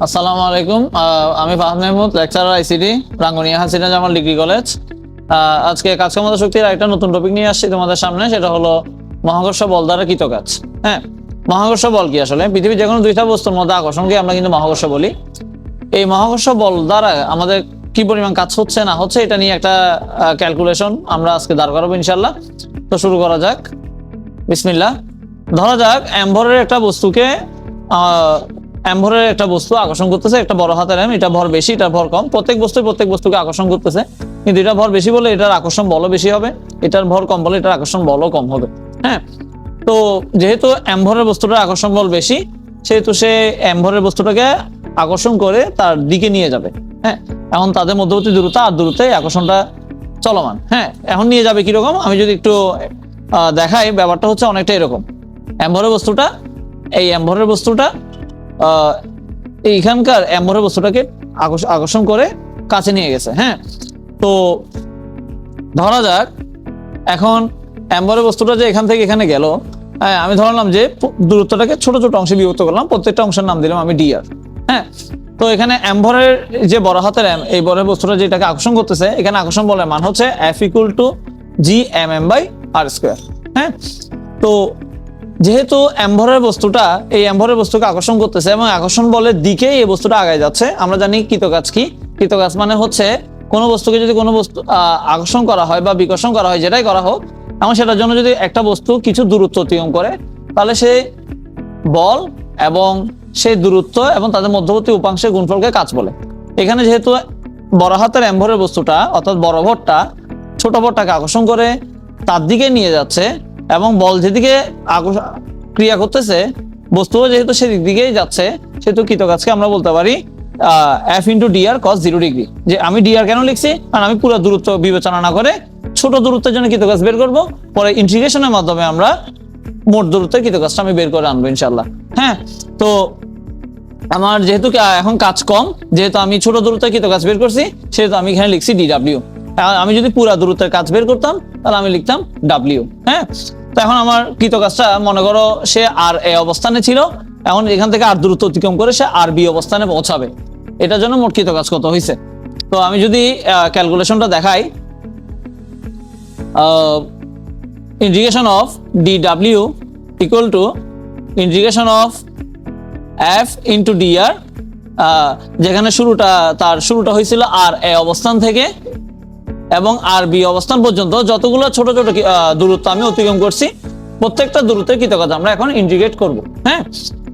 আসসালামু আলাইকুম। আমি Fahad Mahmud, lecturer ICT, Rangunia Hasina Jamal degree college. আজকে কাজ ক্ষমতা শক্তির একটা নতুন টপিক নিয়ে আসছি তোমাদের সামনে, সেটা হলো মহাকর্ষ বল দ্বারা কৃত কাজ। হ্যাঁ, মহাকর্ষ বল কি? আসলে পৃথিবীর যে কোনো দুইটা বস্তুর মধ্যে আকর্ষণকে আমরা কিন্তু মহাকর্ষ বলি। এই মহাকর্ষ বল দ্বারা আমাদের কি পরিমাণ কাজ হচ্ছে না হচ্ছে, এটা নিয়ে একটা ক্যালকুলেশন আমরা আজকে দাঁড় করাবো ইনশাল্লাহ। তো শুরু করা যাক, বিসমিল্লাহ। ধরা যাক অ্যাম্বরের একটা বস্তুকে অ্যাম্বরের একটা বস্তু আকর্ষণ করতেছে, একটা বড় হাতের এম, এটা ভর বেশি, এটা ভর কম। প্রত্যেক বস্তুকে আকর্ষণ করতেছে, কিন্তু এটা ভর বেশি বলে এটার আকর্ষণ বলও বেশি হবে, এটার ভর কম বলে এটার আকর্ষণ বলও কম হবে। হ্যাঁ, তো যেহেতু অ্যাম্বরের বস্তুটার আকর্ষণ বল বেশি, সেহেতু সে অ্যাম্বরের বস্তুটাকে আকর্ষণ করে তার দিকে নিয়ে যাবে। হ্যাঁ, এখন তাদের মধ্যবর্তী দূরত্ব আর দূরত্বে আকর্ষণটা চলমান। হ্যাঁ, এখন নিয়ে যাবে কিরকম, আমি যদি একটু দেখাই, ব্যাপারটা হচ্ছে অনেকটা এরকম। অ্যাম্বরের বস্তুটা এইখানকার অ্যাম্বরের বস্তুটাকে আকর্ষণ করে কাছে নিয়ে গেছে। হ্যাঁ, তো ধরা যাক এখন অ্যাম্বরের বস্তুটা যে এখান থেকে এখানে গেল, আমি ধরলাম যে দূরত্বটাকে ছোট ছোট অংশে বিভক্ত করলাম, প্রত্যেকটা অংশের নাম দিলাম আমি ডিআর। হ্যাঁ, তো এখানে অ্যাম্বরের যে বড় হাতের এম, এই বড় বস্তুটা যেটাকে আকর্ষণ করতেছে, এখানে আকর্ষণ বলের মান হচ্ছে F=G/m/r²। হ্যাঁ, তো যেহেতু অ্যাম্বরের বস্তুকে আকর্ষণ করতেছে এবং আকর্ষণ বলের দিকেই এই বস্তুটা আগায় যাচ্ছে, আমরা জানি কৃতকাজ কি। কৃতকাজ মানে হচ্ছে কোনো বস্তুকে যদি কোনো বস্তু আকর্ষণ করা হয় বা বিকর্ষণ করা হয়, যেটাই করা হোক, এবং সেটার জন্য যদি একটা বস্তু কিছু দূরত্ব অতিক্রম করে, তাহলে সেই বল এবং সেই দূরত্ব এবং তাদের মধ্যবর্তী উপাংশের গুণফলকে কাজ বলে। এখানে যেহেতু বড় হাতের অ্যাম্বরের বস্তুটা অর্থাৎ বড় ভরটা ছোট ভরটাকে আকর্ষণ করে তার দিকে নিয়ে যাচ্ছে, এবং বল যেদিকে ক্রিয়া করতেছে বস্তুও যেহেতু সেদিক দিকেই যাচ্ছে, সেহেতু কৃতকাজকে আমরা বলতে পারি F×dr cos 0°। যে আমি dr কেন লিখছি, কারণ আমি পুরো দূরত্ব বিবেচনা না করে ছোট দূরত্বের জন্য কৃতকাজ বের করব, পরে ইন্টিগ্রেশনের মাধ্যমে আমরা মোট দূরত্বের কৃতকাজটা আমি বের করে আনবো ইনশাল্লাহ। হ্যাঁ, তো আমার যেহেতু এখন কাজ কম, যেহেতু আমি ছোট দূরত্বের কৃতকাজ বের করছি, সেহেতু আমি এখানে লিখছি dw। আমি যদি পুরা দূরত্বের কাজ বের করতাম তাহলে আমি লিখতাম w। হ্যাঁ, তো এখন আমার কৃতকাজটা মনে করো সে আর এ অবস্থানে ছিল, এখন এখান থেকে আর দূরত্ব অতিক্রম করে সে আর বি অবস্থানে পৌঁছাবে। এটার জন্য মোট কৃতকাজ কত হয়েছে। তো আমি যদি ক্যালকুলেশনটা দেখাই, integration of dw equal to integration of F×dr, যেখানে তার শুরুটা হয়েছিল আর এ অবস্থান থেকে এবং আর বি অবস্থান পর্যন্ত যতগুলো ছোট ছোট দূরত্ব আমি অতিক্রম করছি, প্রত্যেকটা দূরত্বের কৃতকাজ আমরা এখন ইন্টিগ্রেট করব। হ্যাঁ,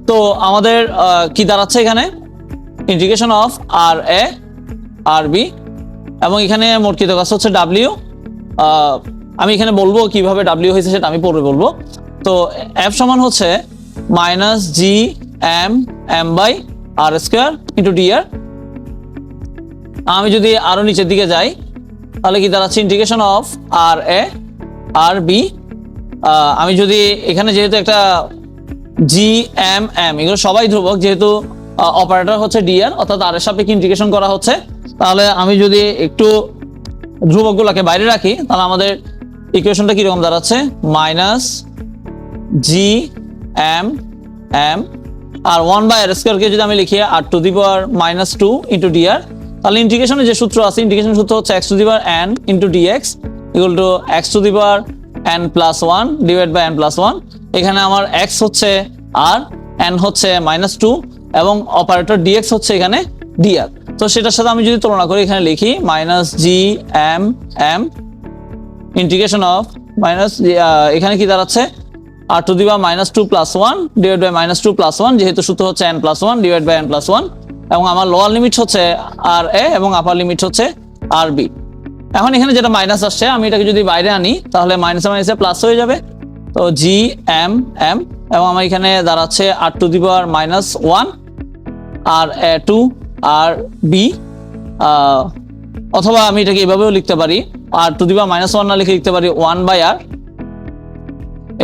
তো আমাদের কি দাঁড়াচ্ছে এখানে, integration of R A R B, এবং এখানে মোট কৃতকাজ হচ্ছে w। আমি এখানে বলবো কিভাবে w হয়েছে সেটা আমি পরে বলবো। তো F সমান হচ্ছে -G/m/r² আমি যদি আরো নিচের দিকে যাই, তাহলে কি দাঁড়াচ্ছে integration of R A R B. আমি যদি এখানে যেহেতু একটা GM M এগুলো সবাই ধ্রুবক, যেহেতু অপারেটর হচ্ছে ডিআর অর্থাৎ আর এর সাপেক্ষে ইন্টিগ্রেশন করা হচ্ছে, তাহলে আমি যদি একটু ধ্রুবকগুলোকে বাইরে রাখি, তাহলে আমাদের ইকুয়েশনটা কিরকম দাঁড়াচ্ছে, -GM M আর 1/r² কে যদি আমি লিখি r⁻² × dr, তাহলে ইন্টিগ্রেশনের যে সূত্র আছে, ইন্টিগ্রেশন সূত্র হচ্ছে x⁴n × dx equal to x⁴n+1 / n+1। এখানে আমার x হচ্ছে r, n হচ্ছে -2 এবং অপারেটর dx হচ্ছে এখানে dr। তো সেটার সাথে আমি যদি তুলনা করি, এখানে লিখি -GM M ইন্টিগ্রেশন অফ এখানে কি দাঁড়াচ্ছে r⁻² + 1 / -2 + 1, যেহেতু সূত্র হচ্ছে n+1 / n+1, এবং আমার লোয়ার লিমিট হচ্ছে আর এ এবং আপার লিমিট হচ্ছে আর বি। এখন এখানে যেটা মাইনাস আসছে, আমি এটাকে যদি বাইরে আনি, তাহলে মাইনাসে মাইনাসে প্লাস হয়ে যাবে। তো GM M এবং আমার এখানে দাঁড়াচ্ছে r⁻−1 আর a2 আর বি, অথবা আমি এটাকে এভাবেও লিখতে পারি, r⁻−1 না লিখে লিখতে পারি 1/r।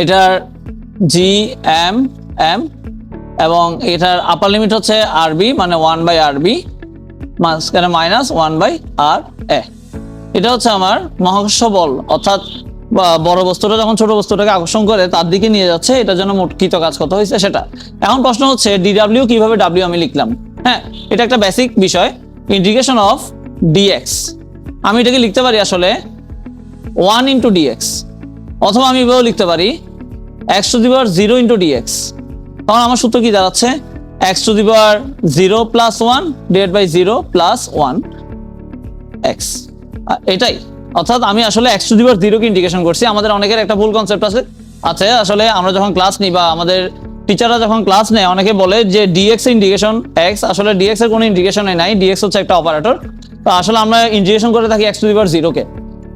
এটার GM M এবং এটার আপার লিমিট হচ্ছে আরবি, মানে 1/rb, মাঝখানে -1/r a। এটা হচ্ছে আমার মহাকর্ষ বল, অর্থাৎ বড় বস্তুটা যখন ছোট বস্তুটাকে আকর্ষণ করে তার দিকে নিয়ে যাচ্ছে, এটার জন্য মোট কৃত কাজ কত হয়েছে সেটা। এখন প্রশ্ন হচ্ছে dw কিভাবে w আমি লিখলাম। হ্যাঁ, এটা একটা বেসিক বিষয়, ইন্টিগ্রেশন অফ ডিএক্স। আমি এটাকে লিখতে পারি আসলে 1 ইন্টু ডিএক্স, অথবা আমি এভাবেও লিখতে পারি x to the power 0 into dx. তখন আমার সূত্র কি দাঁড়াচ্ছে? X to the power 0 plus 1 divide by 0 plus 1 x. এটাই, অর্থাৎ আমি আসলে এক্স টু দি পাওয়ার 0 কে ইন্টিগ্রেশন করছি। আমাদের অনেকের একটা ভুল কনসেপ্ট আছে, আসলে আমরা যখন ক্লাস নিই বা আমাদের টিচাররা যখন ক্লাস নেয়, অনেকে বলে যে ডিএক্স ইন্টিগ্রেশন এক্স, আসলে ডিএক্স এর কোনো ইন্টিগ্রেশনই নাই, ডিএক্স হচ্ছে একটা অপারেটর। তো আসলে আমরা ইন্টিগ্রেশন করে থাকি এক্স টু দি পাওয়ার 0 কে,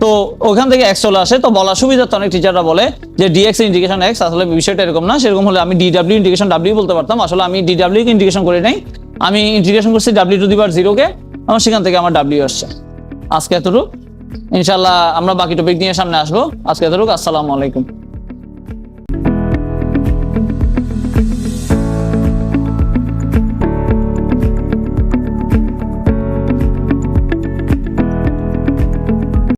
তো ওখান থেকে এক্স চলে আসে। তো বলার সুবিধার্থে অনেক টিচাররা বলে যে ডিএক্স ইন্টিগ্রেশন এক্স, আসলে বিষয়টা এরকম না। সেরকম হলে আমি ডিডব্লিউ ইন্টিগ্রেশন ডাব্লিউ বলতে পারতাম। আসলে আমি ডিডব্লিউ কে ইন্টিগ্রেশন করি নাই, আমি ইন্টিগ্রেশন করছি ডাব্লিউ টু দি পাওয়ার 0 কে, আমার সেখান থেকে আমার ডাব্লিউ আসছে। আজকে এতটুকু, ইনশাআল্লাহ আমরা বাকি টপিক নিয়ে সামনে আসবো। আজকে এতটুকু, আসসালামু আলাইকুম।